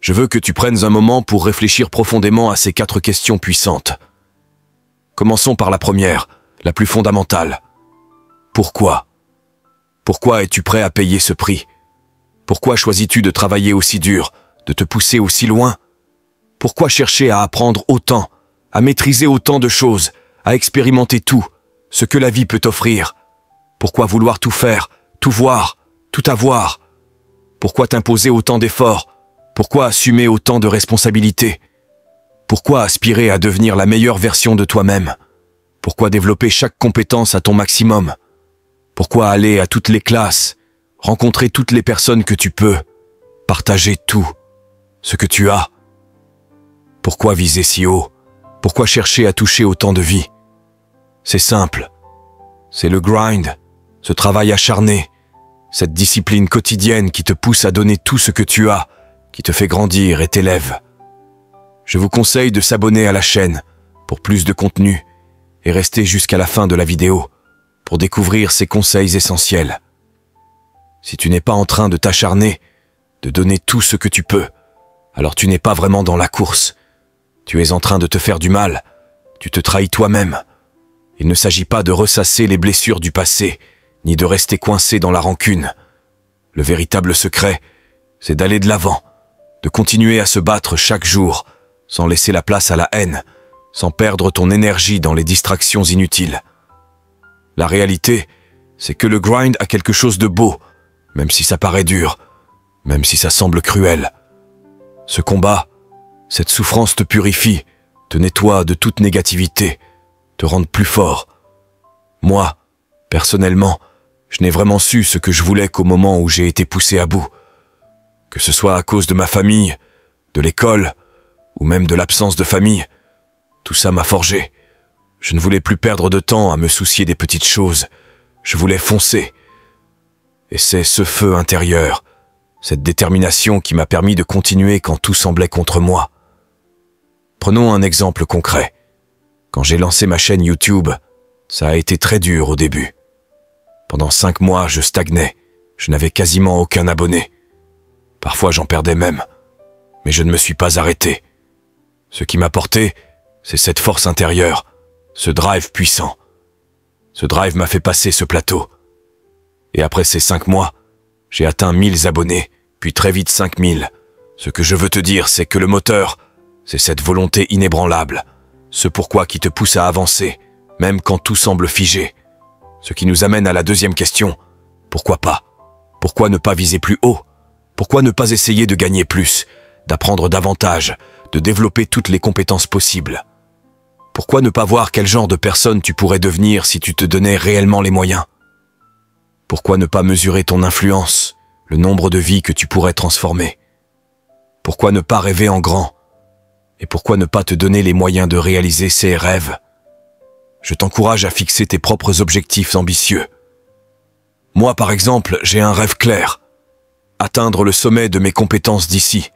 Je veux que tu prennes un moment pour réfléchir profondément à ces 4 questions puissantes. Commençons par la première, la plus fondamentale. Pourquoi? Pourquoi es-tu prêt à payer ce prix? Pourquoi choisis-tu de travailler aussi dur, de te pousser aussi loin? Pourquoi chercher à apprendre autant, à maîtriser autant de choses, à expérimenter tout, ce que la vie peut t'offrir? Pourquoi vouloir tout faire, tout voir, tout avoir? Pourquoi t'imposer autant d'efforts? Pourquoi assumer autant de responsabilités? Pourquoi aspirer à devenir la meilleure version de toi-même? Pourquoi développer chaque compétence à ton maximum? Pourquoi aller à toutes les classes, rencontrer toutes les personnes que tu peux, partager tout, ce que tu as? Pourquoi viser si haut? Pourquoi chercher à toucher autant de vies? C'est simple. C'est le grind, ce travail acharné, cette discipline quotidienne qui te pousse à donner tout ce que tu as, qui te fait grandir et t'élève. Je vous conseille de s'abonner à la chaîne pour plus de contenu et rester jusqu'à la fin de la vidéo pour découvrir ces conseils essentiels. Si tu n'es pas en train de t'acharner, de donner tout ce que tu peux, alors tu n'es pas vraiment dans la course. Tu es en train de te faire du mal, tu te trahis toi-même. Il ne s'agit pas de ressasser les blessures du passé, ni de rester coincé dans la rancune. Le véritable secret, c'est d'aller de l'avant, de continuer à se battre chaque jour, sans laisser la place à la haine, sans perdre ton énergie dans les distractions inutiles. La réalité, c'est que le grind a quelque chose de beau, même si ça paraît dur, même si ça semble cruel. Ce combat, cette souffrance te purifie, te nettoie de toute négativité, te rend plus fort. Moi, personnellement, je n'ai vraiment su ce que je voulais qu'au moment où j'ai été poussé à bout. Que ce soit à cause de ma famille, de l'école, ou même de l'absence de famille, tout ça m'a forgé. Je ne voulais plus perdre de temps à me soucier des petites choses. Je voulais foncer. Et c'est ce feu intérieur, cette détermination qui m'a permis de continuer quand tout semblait contre moi. Prenons un exemple concret. Quand j'ai lancé ma chaîne YouTube, ça a été très dur au début. Pendant 5 mois, je stagnais. Je n'avais quasiment aucun abonné. Parfois, j'en perdais même. Mais je ne me suis pas arrêté. Ce qui m'a porté, c'est cette force intérieure, ce drive puissant. Ce drive m'a fait passer ce plateau. Et après ces 5 mois, j'ai atteint 1000 abonnés, puis très vite 5000. Ce que je veux te dire, c'est que le moteur, c'est cette volonté inébranlable, ce pourquoi qui te pousse à avancer, même quand tout semble figé. Ce qui nous amène à la deuxième question. Pourquoi pas? Pourquoi ne pas viser plus haut? Pourquoi ne pas essayer de gagner plus, d'apprendre davantage, de développer toutes les compétences possibles? Pourquoi ne pas voir quel genre de personne tu pourrais devenir si tu te donnais réellement les moyens? Pourquoi ne pas mesurer ton influence, le nombre de vies que tu pourrais transformer? Pourquoi ne pas rêver en grand? Et pourquoi ne pas te donner les moyens de réaliser ces rêves? Je t'encourage à fixer tes propres objectifs ambitieux. Moi, par exemple, j'ai un rêve clair. Atteindre le sommet de mes compétences d'ici.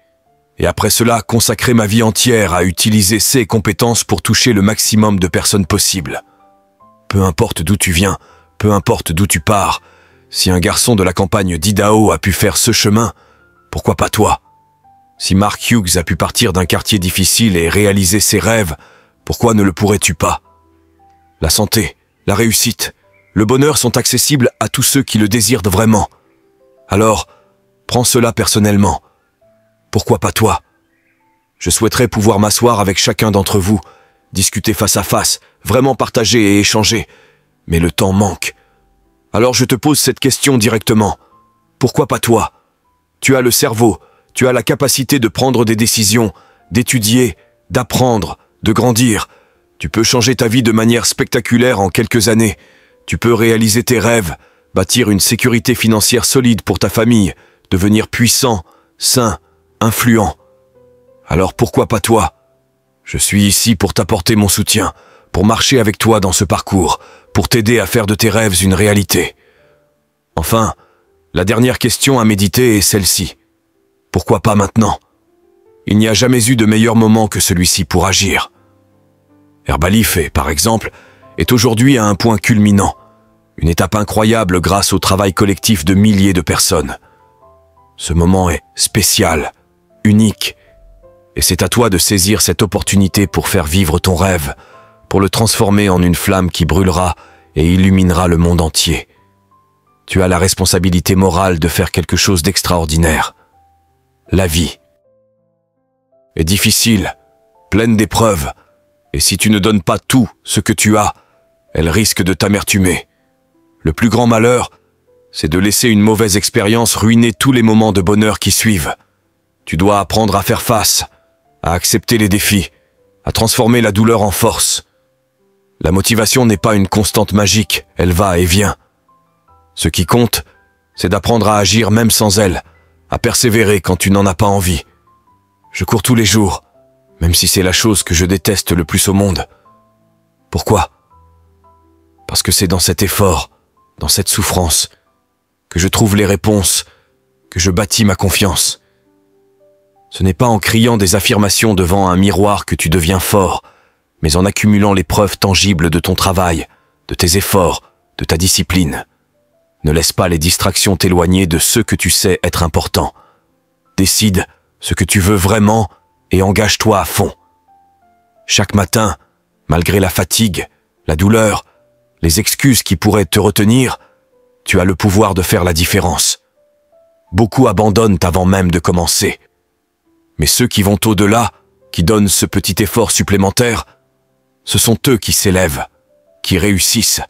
Et après cela, consacrer ma vie entière à utiliser ces compétences pour toucher le maximum de personnes possible. Peu importe d'où tu viens, peu importe d'où tu pars, si un garçon de la campagne d'Idaho a pu faire ce chemin, pourquoi pas toi? Si Mark Hughes a pu partir d'un quartier difficile et réaliser ses rêves, pourquoi ne le pourrais-tu pas? La santé, la réussite, le bonheur sont accessibles à tous ceux qui le désirent vraiment. Alors, prends cela personnellement. Pourquoi pas toi? Je souhaiterais pouvoir m'asseoir avec chacun d'entre vous, discuter face à face, vraiment partager et échanger. Mais le temps manque. Alors je te pose cette question directement. Pourquoi pas toi? Tu as le cerveau, tu as la capacité de prendre des décisions, d'étudier, d'apprendre, de grandir. Tu peux changer ta vie de manière spectaculaire en quelques années. Tu peux réaliser tes rêves, bâtir une sécurité financière solide pour ta famille, devenir puissant, sain, influent. Alors pourquoi pas toi? Je suis ici pour t'apporter mon soutien, pour marcher avec toi dans ce parcours, pour t'aider à faire de tes rêves une réalité. Enfin, la dernière question à méditer est celle-ci. Pourquoi pas maintenant? Il n'y a jamais eu de meilleur moment que celui-ci pour agir. Herbalife, par exemple, est aujourd'hui à un point culminant, une étape incroyable grâce au travail collectif de milliers de personnes. Ce moment est spécial, unique. Et c'est à toi de saisir cette opportunité pour faire vivre ton rêve, pour le transformer en une flamme qui brûlera et illuminera le monde entier. Tu as la responsabilité morale de faire quelque chose d'extraordinaire. La vie est difficile, pleine d'épreuves, et si tu ne donnes pas tout ce que tu as, elle risque de t'amertumer. Le plus grand malheur, c'est de laisser une mauvaise expérience ruiner tous les moments de bonheur qui suivent. Tu dois apprendre à faire face, à accepter les défis, à transformer la douleur en force. La motivation n'est pas une constante magique, elle va et vient. Ce qui compte, c'est d'apprendre à agir même sans elle, à persévérer quand tu n'en as pas envie. Je cours tous les jours, même si c'est la chose que je déteste le plus au monde. Pourquoi? Parce que c'est dans cet effort, dans cette souffrance, que je trouve les réponses, que je bâtis ma confiance. Ce n'est pas en criant des affirmations devant un miroir que tu deviens fort, mais en accumulant les preuves tangibles de ton travail, de tes efforts, de ta discipline. Ne laisse pas les distractions t'éloigner de ce que tu sais être important. Décide ce que tu veux vraiment et engage-toi à fond. Chaque matin, malgré la fatigue, la douleur, les excuses qui pourraient te retenir, tu as le pouvoir de faire la différence. Beaucoup abandonnent avant même de commencer. Mais ceux qui vont au-delà, qui donnent ce petit effort supplémentaire, ce sont eux qui s'élèvent, qui réussissent.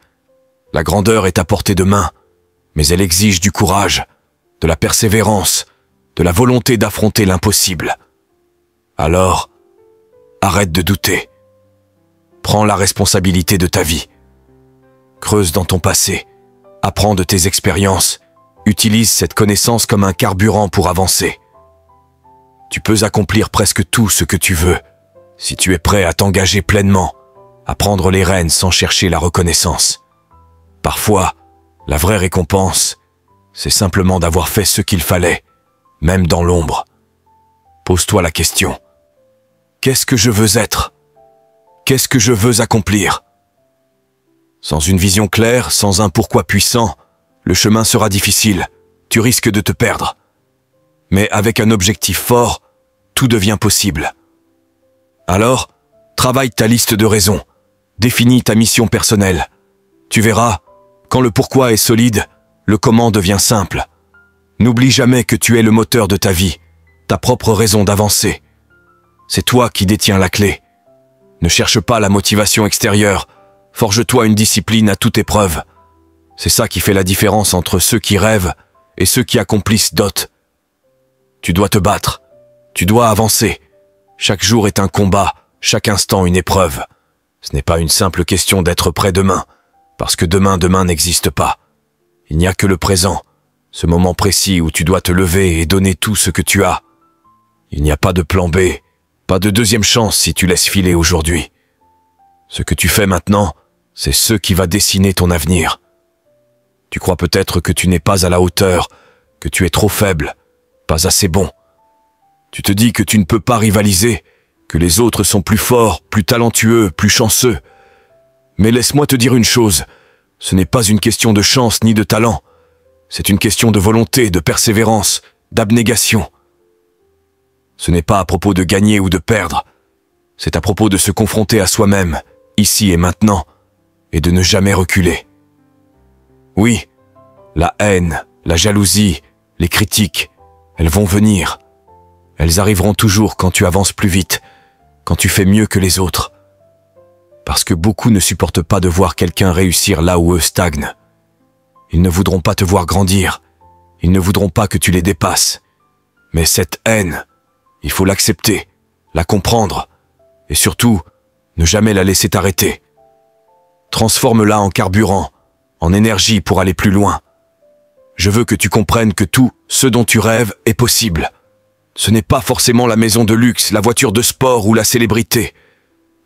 La grandeur est à portée de main, mais elle exige du courage, de la persévérance, de la volonté d'affronter l'impossible. Alors, arrête de douter. Prends la responsabilité de ta vie. Creuse dans ton passé, apprends de tes expériences, utilise cette connaissance comme un carburant pour avancer. Tu peux accomplir presque tout ce que tu veux, si tu es prêt à t'engager pleinement, à prendre les rênes sans chercher la reconnaissance. Parfois, la vraie récompense, c'est simplement d'avoir fait ce qu'il fallait, même dans l'ombre. Pose-toi la question. Qu'est-ce que je veux être? Qu'est-ce que je veux accomplir? Sans une vision claire, sans un pourquoi puissant, le chemin sera difficile, tu risques de te perdre. Mais avec un objectif fort, tout devient possible. Alors, travaille ta liste de raisons, définis ta mission personnelle. Tu verras, quand le pourquoi est solide, le comment devient simple. N'oublie jamais que tu es le moteur de ta vie, ta propre raison d'avancer. C'est toi qui détiens la clé. Ne cherche pas la motivation extérieure, forge-toi une discipline à toute épreuve. C'est ça qui fait la différence entre ceux qui rêvent et ceux qui accomplissent d'autres. Tu dois te battre, tu dois avancer. Chaque jour est un combat, chaque instant une épreuve. Ce n'est pas une simple question d'être prêt demain, parce que demain n'existe pas. Il n'y a que le présent, ce moment précis où tu dois te lever et donner tout ce que tu as. Il n'y a pas de plan B, pas de deuxième chance si tu laisses filer aujourd'hui. Ce que tu fais maintenant, c'est ce qui va dessiner ton avenir. Tu crois peut-être que tu n'es pas à la hauteur, que tu es trop faible, pas assez bon. Tu te dis que tu ne peux pas rivaliser, que les autres sont plus forts, plus talentueux, plus chanceux. Mais laisse-moi te dire une chose, ce n'est pas une question de chance ni de talent. C'est une question de volonté, de persévérance, d'abnégation. Ce n'est pas à propos de gagner ou de perdre. C'est à propos de se confronter à soi-même, ici et maintenant, et de ne jamais reculer. Oui, la haine, la jalousie, les critiques, elles vont venir. Elles arriveront toujours quand tu avances plus vite, quand tu fais mieux que les autres. Parce que beaucoup ne supportent pas de voir quelqu'un réussir là où eux stagnent. Ils ne voudront pas te voir grandir. Ils ne voudront pas que tu les dépasses. Mais cette haine, il faut l'accepter, la comprendre, et surtout, ne jamais la laisser t'arrêter. Transforme-la en carburant, en énergie pour aller plus loin. Je veux que tu comprennes que tout ce dont tu rêves est possible. Ce n'est pas forcément la maison de luxe, la voiture de sport ou la célébrité.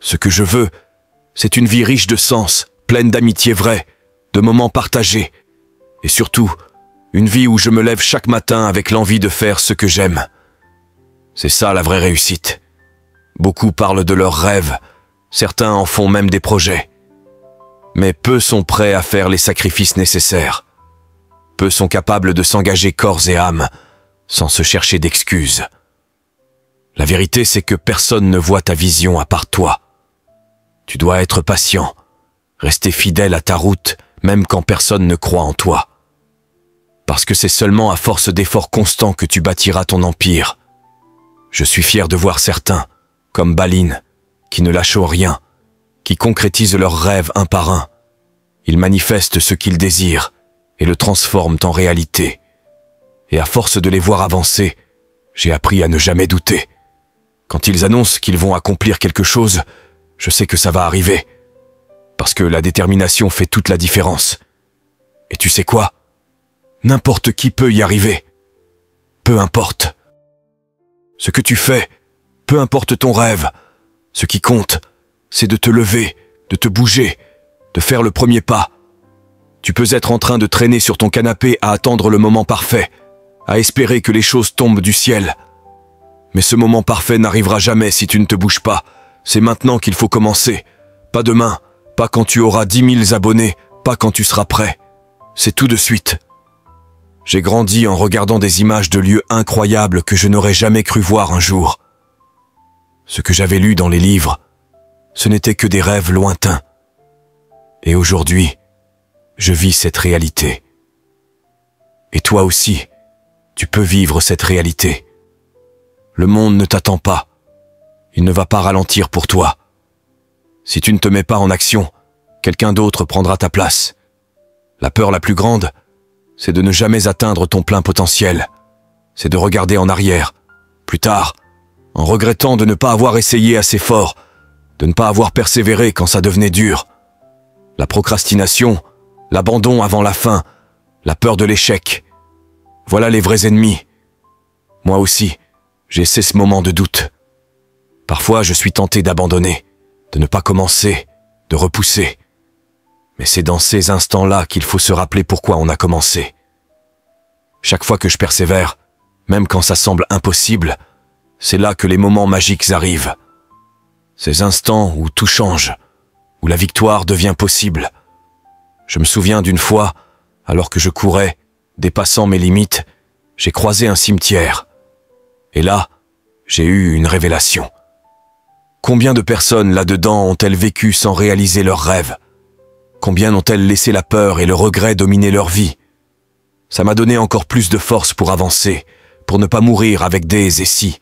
Ce que je veux, c'est une vie riche de sens, pleine d'amitié vraie, de moments partagés, et surtout, une vie où je me lève chaque matin avec l'envie de faire ce que j'aime. C'est ça la vraie réussite. Beaucoup parlent de leurs rêves, certains en font même des projets. Mais peu sont prêts à faire les sacrifices nécessaires. Peu sont capables de s'engager corps et âme, sans se chercher d'excuses. La vérité, c'est que personne ne voit ta vision à part toi. Tu dois être patient, rester fidèle à ta route, même quand personne ne croit en toi. Parce que c'est seulement à force d'efforts constants que tu bâtiras ton empire. Je suis fier de voir certains, comme Balin, qui ne lâchent rien, qui concrétisent leurs rêves un par un. Ils manifestent ce qu'ils désirent et le transforment en réalité. Et à force de les voir avancer, j'ai appris à ne jamais douter. Quand ils annoncent qu'ils vont accomplir quelque chose, je sais que ça va arriver. Parce que la détermination fait toute la différence. Et tu sais quoi? N'importe qui peut y arriver. Peu importe. Ce que tu fais, peu importe ton rêve, ce qui compte, c'est de te lever, de te bouger, de faire le premier pas. Tu peux être en train de traîner sur ton canapé à attendre le moment parfait, à espérer que les choses tombent du ciel. Mais ce moment parfait n'arrivera jamais si tu ne te bouges pas. C'est maintenant qu'il faut commencer. Pas demain, pas quand tu auras 10 000 abonnés, pas quand tu seras prêt. C'est tout de suite. J'ai grandi en regardant des images de lieux incroyables que je n'aurais jamais cru voir un jour. Ce que j'avais lu dans les livres, ce n'était que des rêves lointains. Et aujourd'hui, je vis cette réalité. Et toi aussi, tu peux vivre cette réalité. Le monde ne t'attend pas. Il ne va pas ralentir pour toi. Si tu ne te mets pas en action, quelqu'un d'autre prendra ta place. La peur la plus grande, c'est de ne jamais atteindre ton plein potentiel. C'est de regarder en arrière, plus tard, en regrettant de ne pas avoir essayé assez fort, de ne pas avoir persévéré quand ça devenait dur. La procrastination, l'abandon avant la fin, la peur de l'échec. Voilà les vrais ennemis. Moi aussi, j'ai ces moments de doute. Parfois, je suis tenté d'abandonner, de ne pas commencer, de repousser. Mais c'est dans ces instants-là qu'il faut se rappeler pourquoi on a commencé. Chaque fois que je persévère, même quand ça semble impossible, c'est là que les moments magiques arrivent. Ces instants où tout change, où la victoire devient possible. Je me souviens d'une fois, alors que je courais, dépassant mes limites, j'ai croisé un cimetière. Et là, j'ai eu une révélation. Combien de personnes là-dedans ont-elles vécu sans réaliser leurs rêves? Combien ont-elles laissé la peur et le regret dominer leur vie? Ça m'a donné encore plus de force pour avancer, pour ne pas mourir avec des et si.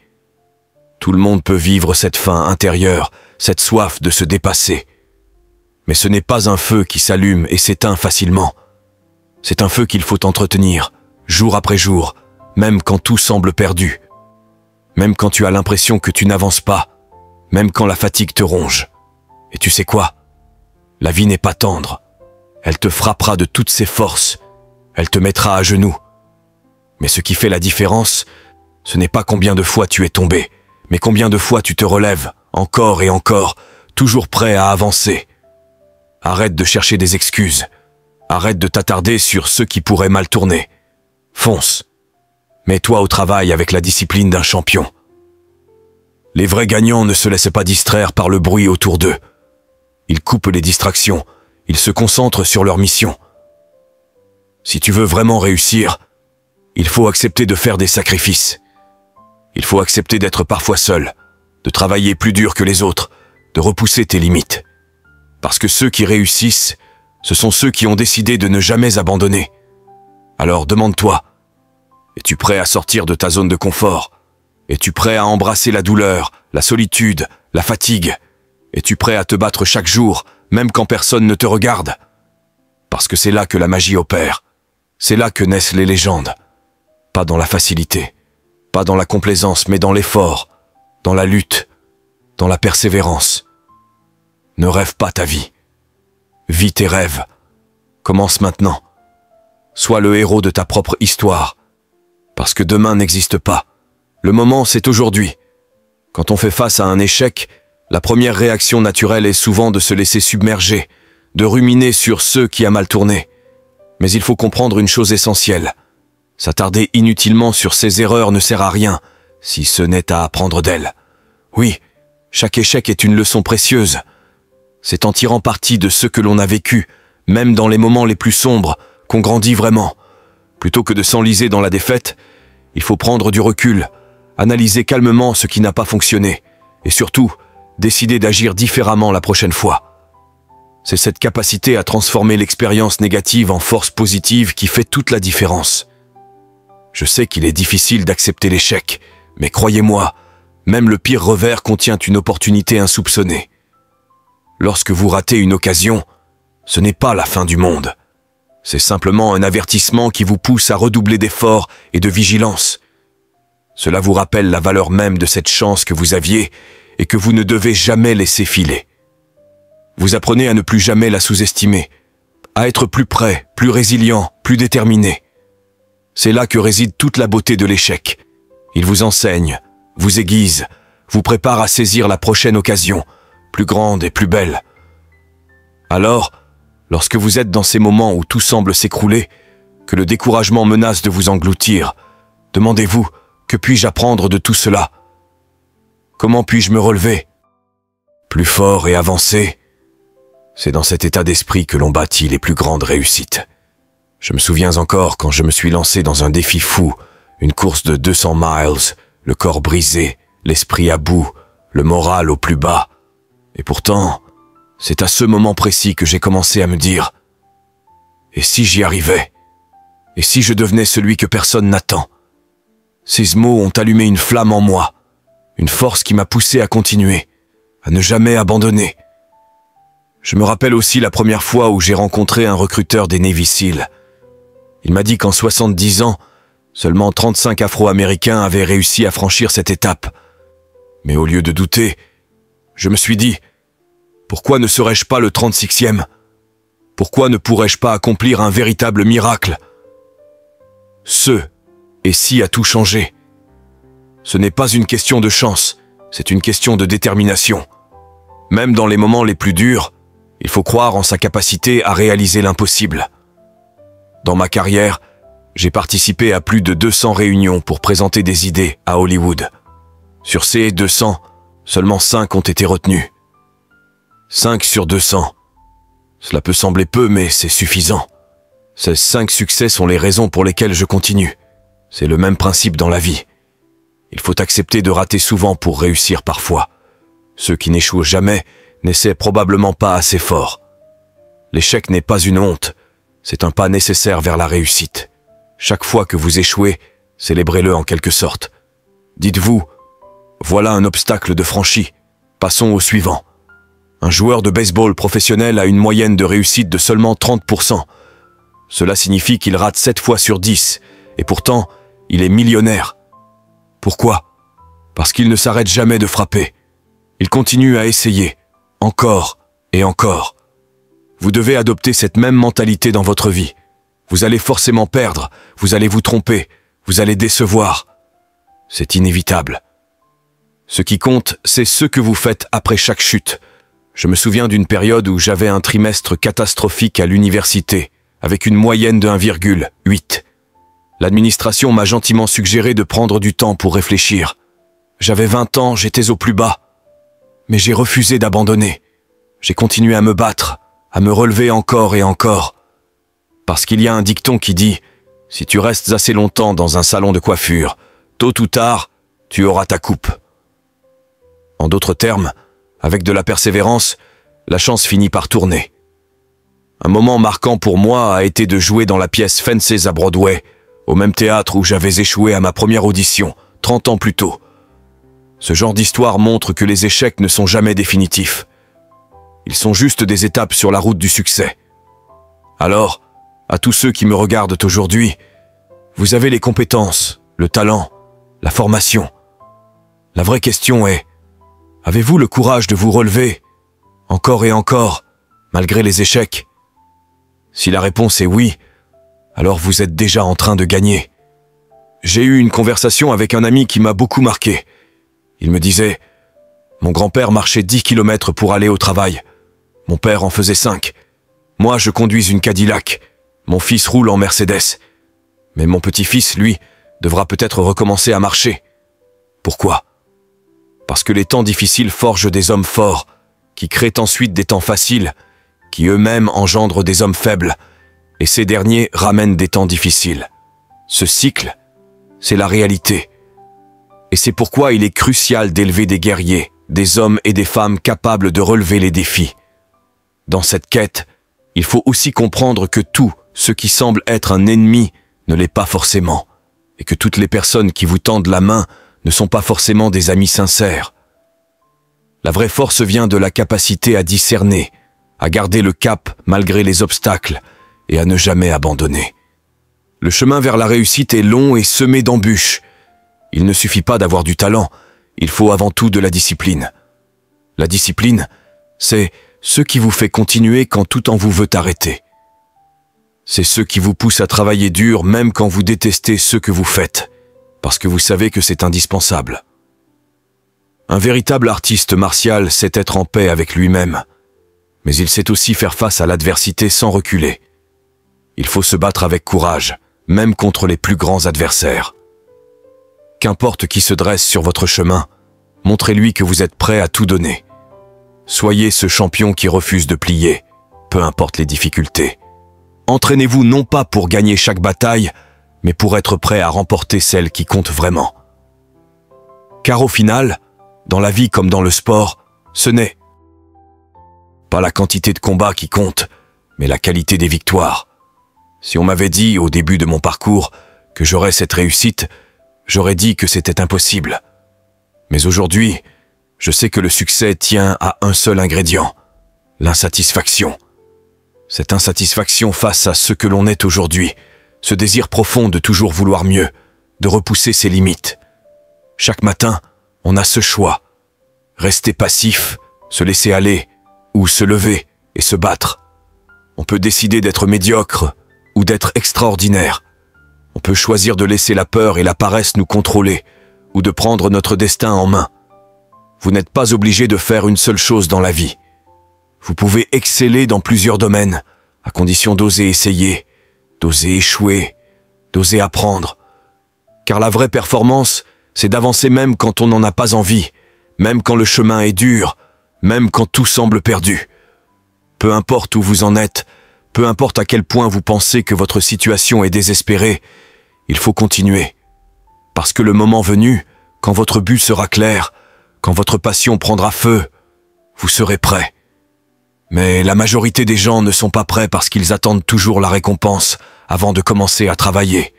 Tout le monde peut vivre cette faim intérieure, cette soif de se dépasser. Mais ce n'est pas un feu qui s'allume et s'éteint facilement. C'est un feu qu'il faut entretenir, jour après jour, même quand tout semble perdu. Même quand tu as l'impression que tu n'avances pas, même quand la fatigue te ronge. Et tu sais quoi? La vie n'est pas tendre. Elle te frappera de toutes ses forces. Elle te mettra à genoux. Mais ce qui fait la différence, ce n'est pas combien de fois tu es tombé, mais combien de fois tu te relèves, encore et encore, toujours prêt à avancer. Arrête de chercher des excuses. Arrête de t'attarder sur ceux qui pourraient mal tourner. Fonce. Mets-toi au travail avec la discipline d'un champion. Les vrais gagnants ne se laissent pas distraire par le bruit autour d'eux. Ils coupent les distractions, ils se concentrent sur leur mission. Si tu veux vraiment réussir, il faut accepter de faire des sacrifices. Il faut accepter d'être parfois seul, de travailler plus dur que les autres, de repousser tes limites. Parce que ceux qui réussissent, ce sont ceux qui ont décidé de ne jamais abandonner. Alors demande-toi, es-tu prêt à sortir de ta zone de confort? Es-tu prêt à embrasser la douleur, la solitude, la fatigue? Es-tu prêt à te battre chaque jour, même quand personne ne te regarde? Parce que c'est là que la magie opère. C'est là que naissent les légendes. Pas dans la facilité, pas dans la complaisance, mais dans l'effort, dans la lutte, dans la persévérance. Ne rêve pas ta vie. Vis tes rêves. Commence maintenant. Sois le héros de ta propre histoire. Parce que demain n'existe pas. Le moment, c'est aujourd'hui. Quand on fait face à un échec, la première réaction naturelle est souvent de se laisser submerger, de ruminer sur ce qui a mal tourné. Mais il faut comprendre une chose essentielle. S'attarder inutilement sur ses erreurs ne sert à rien, si ce n'est à apprendre d'elles. Oui, chaque échec est une leçon précieuse. C'est en tirant parti de ce que l'on a vécu, même dans les moments les plus sombres, qu'on grandit vraiment. Plutôt que de s'enliser dans la défaite, il faut prendre du recul, analyser calmement ce qui n'a pas fonctionné et surtout, décider d'agir différemment la prochaine fois. C'est cette capacité à transformer l'expérience négative en force positive qui fait toute la différence. Je sais qu'il est difficile d'accepter l'échec, mais croyez-moi, même le pire revers contient une opportunité insoupçonnée. Lorsque vous ratez une occasion, ce n'est pas la fin du monde. C'est simplement un avertissement qui vous pousse à redoubler d'efforts et de vigilance. Cela vous rappelle la valeur même de cette chance que vous aviez et que vous ne devez jamais laisser filer. Vous apprenez à ne plus jamais la sous-estimer, à être plus prêt, plus résilient, plus déterminé. C'est là que réside toute la beauté de l'échec. Il vous enseigne, vous aiguise, vous prépare à saisir la prochaine occasion, plus grande et plus belle. Alors, lorsque vous êtes dans ces moments où tout semble s'écrouler, que le découragement menace de vous engloutir, demandez-vous, que puis-je apprendre de tout cela? Comment puis-je me relever? Plus fort et avancé? C'est dans cet état d'esprit que l'on bâtit les plus grandes réussites. Je me souviens encore quand je me suis lancé dans un défi fou, une course de 200 miles, le corps brisé, l'esprit à bout, le moral au plus bas. Et pourtant, c'est à ce moment précis que j'ai commencé à me dire « Et si j'y arrivais? Et si je devenais celui que personne n'attend ?» Ces mots ont allumé une flamme en moi, une force qui m'a poussé à continuer, à ne jamais abandonner. Je me rappelle aussi la première fois où j'ai rencontré un recruteur des Navy Seals. Il m'a dit qu'en 70 ans, seulement 35 Afro-Américains avaient réussi à franchir cette étape. Mais au lieu de douter, je me suis dit, pourquoi ne serais-je pas le 36e? Pourquoi ne pourrais-je pas accomplir un véritable miracle? Et si a tout changé? Ce n'est pas une question de chance, c'est une question de détermination. Même dans les moments les plus durs, il faut croire en sa capacité à réaliser l'impossible. Dans ma carrière, j'ai participé à plus de 200 réunions pour présenter des idées à Hollywood. Sur ces 200, seulement 5 ont été retenues. 5 sur 200. Cela peut sembler peu, mais c'est suffisant. Ces 5 succès sont les raisons pour lesquelles je continue. C'est le même principe dans la vie. Il faut accepter de rater souvent pour réussir parfois. Ceux qui n'échouent jamais n'essaient probablement pas assez fort. L'échec n'est pas une honte, c'est un pas nécessaire vers la réussite. Chaque fois que vous échouez, célébrez-le en quelque sorte. Dites-vous, voilà un obstacle de franchi, passons au suivant. Un joueur de baseball professionnel a une moyenne de réussite de seulement 30%. Cela signifie qu'il rate 7 fois sur 10, et pourtant, il est millionnaire. Pourquoi? Parce qu'il ne s'arrête jamais de frapper. Il continue à essayer, encore et encore. Vous devez adopter cette même mentalité dans votre vie. Vous allez forcément perdre, vous allez vous tromper, vous allez décevoir. C'est inévitable. Ce qui compte, c'est ce que vous faites après chaque chute. Je me souviens d'une période où j'avais un trimestre catastrophique à l'université, avec une moyenne de 1,8. L'administration m'a gentiment suggéré de prendre du temps pour réfléchir. J'avais 20 ans, j'étais au plus bas. Mais j'ai refusé d'abandonner. J'ai continué à me battre, à me relever encore et encore. Parce qu'il y a un dicton qui dit « Si tu restes assez longtemps dans un salon de coiffure, tôt ou tard, tu auras ta coupe. » En d'autres termes, avec de la persévérance, la chance finit par tourner. Un moment marquant pour moi a été de jouer dans la pièce Fences à Broadway, au même théâtre où j'avais échoué à ma première audition, 30 ans plus tôt. Ce genre d'histoire montre que les échecs ne sont jamais définitifs. Ils sont juste des étapes sur la route du succès. Alors, à tous ceux qui me regardent aujourd'hui, vous avez les compétences, le talent, la formation. La vraie question est, avez-vous le courage de vous relever, encore et encore, malgré les échecs? Si la réponse est oui, alors vous êtes déjà en train de gagner. J'ai eu une conversation avec un ami qui m'a beaucoup marqué. Il me disait, mon grand-père marchait 10 km pour aller au travail. Mon père en faisait 5. Moi, je conduis une Cadillac. Mon fils roule en Mercedes. Mais mon petit-fils, lui, devra peut-être recommencer à marcher. Pourquoi? Parce que les temps difficiles forgent des hommes forts, qui créent ensuite des temps faciles, qui eux-mêmes engendrent des hommes faibles, et ces derniers ramènent des temps difficiles. Ce cycle, c'est la réalité. Et c'est pourquoi il est crucial d'élever des guerriers, des hommes et des femmes capables de relever les défis. Dans cette quête, il faut aussi comprendre que tout ce qui semble être un ennemi ne l'est pas forcément, et que toutes les personnes qui vous tendent la main ne sont pas forcément des amis sincères. La vraie force vient de la capacité à discerner, à garder le cap malgré les obstacles et à ne jamais abandonner. Le chemin vers la réussite est long et semé d'embûches. Il ne suffit pas d'avoir du talent, il faut avant tout de la discipline. La discipline, c'est ce qui vous fait continuer quand tout en vous veut arrêter. C'est ce qui vous pousse à travailler dur même quand vous détestez ce que vous faites, parce que vous savez que c'est indispensable. Un véritable artiste martial sait être en paix avec lui-même, mais il sait aussi faire face à l'adversité sans reculer. Il faut se battre avec courage, même contre les plus grands adversaires. Qu'importe qui se dresse sur votre chemin, montrez-lui que vous êtes prêt à tout donner. Soyez ce champion qui refuse de plier, peu importe les difficultés. Entraînez-vous non pas pour gagner chaque bataille, mais pour être prêt à remporter celle qui compte vraiment. Car au final, dans la vie comme dans le sport, ce n'est pas la quantité de combats qui compte, mais la qualité des victoires. Si on m'avait dit au début de mon parcours que j'aurais cette réussite, j'aurais dit que c'était impossible. Mais aujourd'hui, je sais que le succès tient à un seul ingrédient, l'insatisfaction. Cette insatisfaction face à ce que l'on est aujourd'hui, ce désir profond de toujours vouloir mieux, de repousser ses limites. Chaque matin, on a ce choix. Rester passif, se laisser aller, ou se lever et se battre. On peut décider d'être médiocre ou d'être extraordinaire. On peut choisir de laisser la peur et la paresse nous contrôler, ou de prendre notre destin en main. Vous n'êtes pas obligé de faire une seule chose dans la vie. Vous pouvez exceller dans plusieurs domaines, à condition d'oser essayer, d'oser échouer, d'oser apprendre. Car la vraie performance, c'est d'avancer même quand on n'en a pas envie, même quand le chemin est dur, même quand tout semble perdu. Peu importe où vous en êtes, peu importe à quel point vous pensez que votre situation est désespérée, il faut continuer. Parce que le moment venu, quand votre but sera clair, quand votre passion prendra feu, vous serez prêt. Mais la majorité des gens ne sont pas prêts parce qu'ils attendent toujours la récompense avant de commencer à travailler.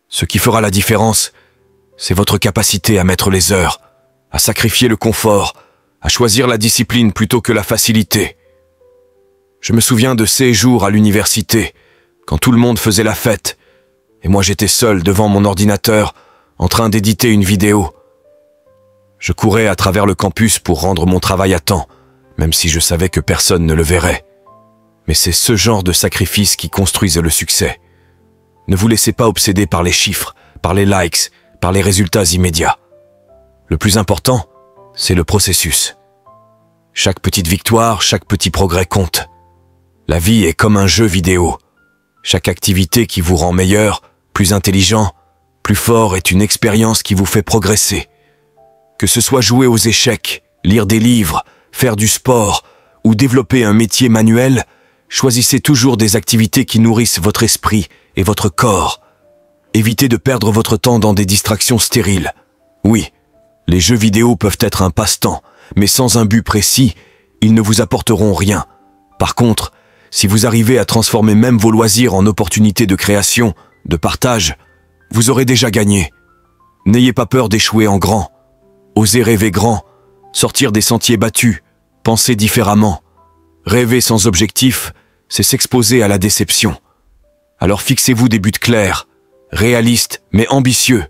Ce qui fera la différence, c'est votre capacité à mettre les heures, à sacrifier le confort, à choisir la discipline plutôt que la facilité. Je me souviens de ces jours à l'université, quand tout le monde faisait la fête, et moi j'étais seul devant mon ordinateur, en train d'éditer une vidéo. Je courais à travers le campus pour rendre mon travail à temps, même si je savais que personne ne le verrait. Mais c'est ce genre de sacrifice qui construisent le succès. Ne vous laissez pas obséder par les chiffres, par les likes, par les résultats immédiats. Le plus important, c'est le processus. Chaque petite victoire, chaque petit progrès compte. La vie est comme un jeu vidéo. Chaque activité qui vous rend meilleur, plus intelligent, plus fort est une expérience qui vous fait progresser. Que ce soit jouer aux échecs, lire des livres, faire du sport ou développer un métier manuel, choisissez toujours des activités qui nourrissent votre esprit et votre corps. Évitez de perdre votre temps dans des distractions stériles. Oui, les jeux vidéo peuvent être un passe-temps, mais sans un but précis, ils ne vous apporteront rien. Par contre, si vous arrivez à transformer même vos loisirs en opportunités de création, de partage, vous aurez déjà gagné. N'ayez pas peur d'échouer en grand. Osez rêver grand, sortir des sentiers battus, penser différemment. Rêver sans objectif, c'est s'exposer à la déception. Alors fixez-vous des buts clairs, réalistes mais ambitieux.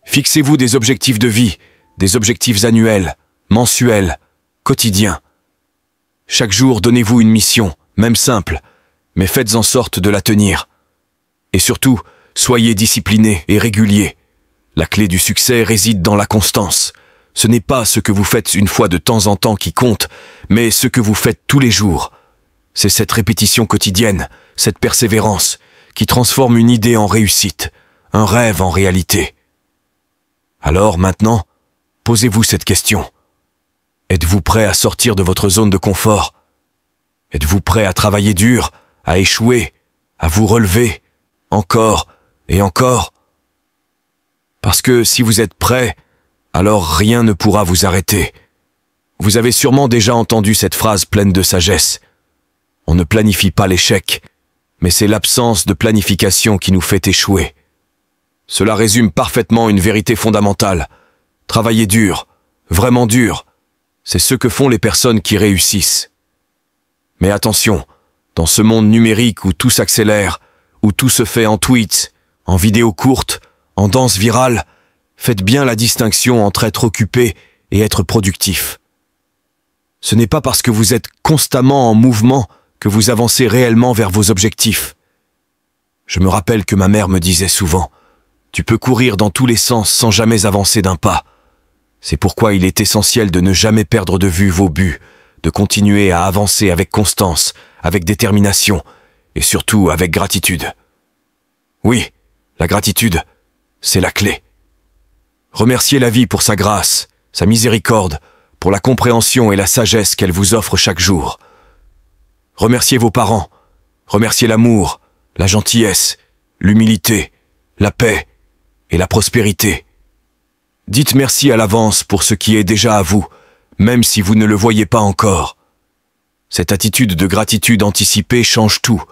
Fixez-vous des objectifs de vie, des objectifs annuels, mensuels, quotidiens. Chaque jour, donnez-vous une mission, même simple, mais faites en sorte de la tenir. Et surtout, soyez disciplinés et réguliers. La clé du succès réside dans la constance. Ce n'est pas ce que vous faites une fois de temps en temps qui compte, mais ce que vous faites tous les jours. C'est cette répétition quotidienne, cette persévérance, qui transforme une idée en réussite, un rêve en réalité. Alors maintenant, posez-vous cette question. Êtes-vous prêt à sortir de votre zone de confort? Êtes-vous prêt à travailler dur, à échouer, à vous relever, encore et encore? Parce que si vous êtes prêt, alors rien ne pourra vous arrêter. Vous avez sûrement déjà entendu cette phrase pleine de sagesse. On ne planifie pas l'échec, mais c'est l'absence de planification qui nous fait échouer. Cela résume parfaitement une vérité fondamentale. Travailler dur, vraiment dur, c'est ce que font les personnes qui réussissent. Mais attention, dans ce monde numérique où tout s'accélère, où tout se fait en tweets, en vidéos courtes, en danse virale, faites bien la distinction entre être occupé et être productif. Ce n'est pas parce que vous êtes constamment en mouvement que vous avancez réellement vers vos objectifs. Je me rappelle que ma mère me disait souvent « Tu peux courir dans tous les sens sans jamais avancer d'un pas ». C'est pourquoi il est essentiel de ne jamais perdre de vue vos buts, de continuer à avancer avec constance, avec détermination et surtout avec gratitude. Oui, la gratitude, c'est la clé. Remerciez la vie pour sa grâce, sa miséricorde, pour la compréhension et la sagesse qu'elle vous offre chaque jour. Remerciez vos parents, remerciez l'amour, la gentillesse, l'humilité, la paix et la prospérité. Dites merci à l'avance pour ce qui est déjà à vous, même si vous ne le voyez pas encore. Cette attitude de gratitude anticipée change tout.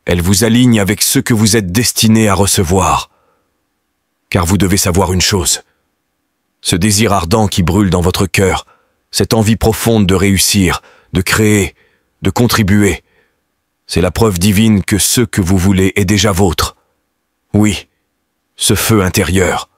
Elle vous aligne avec ce que vous êtes destiné à recevoir. Car vous devez savoir une chose. Ce désir ardent qui brûle dans votre cœur, cette envie profonde de réussir, de créer, de contribuer, c'est la preuve divine que ce que vous voulez est déjà vôtre. Oui, ce feu intérieur.